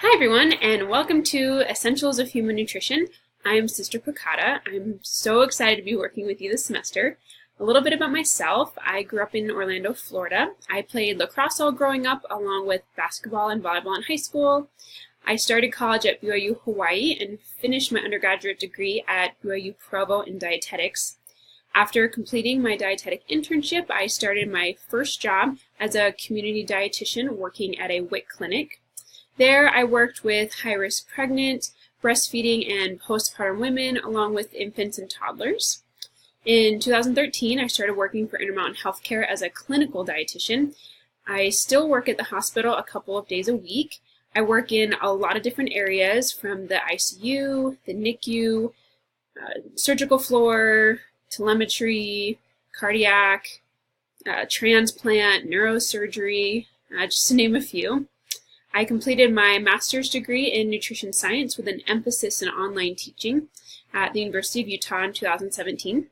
Hi everyone, and welcome to Essentials of Human Nutrition. I'm Sister Pacada. I'm so excited to be working with you this semester. A little bit about myself. I grew up in Orlando, Florida. I played lacrosse all growing up, along with basketball and volleyball in high school. I started college at BYU, Hawaii, and finished my undergraduate degree at BYU Provo in dietetics. After completing my dietetic internship, I started my first job as a community dietitian working at a WIC clinic. There, I worked with high-risk pregnant, breastfeeding, and postpartum women, along with infants and toddlers. In 2013, I started working for Intermountain Healthcare as a clinical dietitian. I still work at the hospital a couple of days a week. I work in a lot of different areas, from the ICU, the NICU, surgical floor, telemetry, cardiac, transplant, neurosurgery, just to name a few. I completed my master's degree in nutrition science with an emphasis in online teaching at the University of Utah in 2017.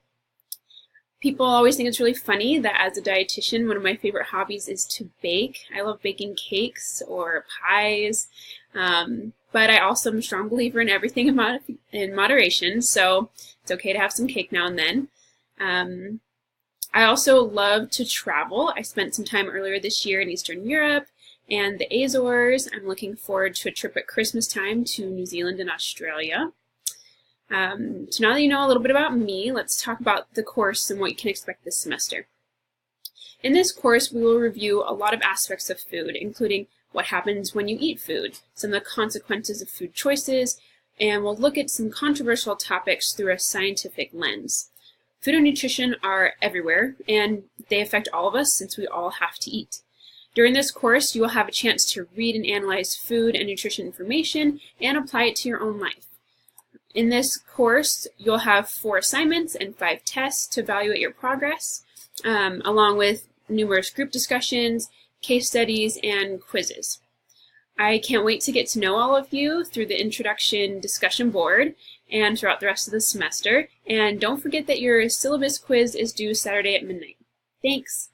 People always think it's really funny that as a dietitian, one of my favorite hobbies is to bake. I love baking cakes or pies, but I also am a strong believer in everything in moderation, so it's okay to have some cake now and then. I also love to travel. I spent some time earlier this year in Eastern Europe and the Azores. I'm looking forward to a trip at Christmas time to New Zealand and Australia. So now that you know a little bit about me, let's talk about the course and what you can expect this semester. In this course, we will review a lot of aspects of food, including what happens when you eat food, some of the consequences of food choices, and we'll look at some controversial topics through a scientific lens. Food and nutrition are everywhere, and they affect all of us since we all have to eat. During this course, you will have a chance to read and analyze food and nutrition information and apply it to your own life. In this course, you'll have 4 assignments and 5 tests to evaluate your progress, along with numerous group discussions, case studies, and quizzes. I can't wait to get to know all of you through the introduction discussion board and throughout the rest of the semester. And don't forget that your syllabus quiz is due Saturday at midnight. Thanks!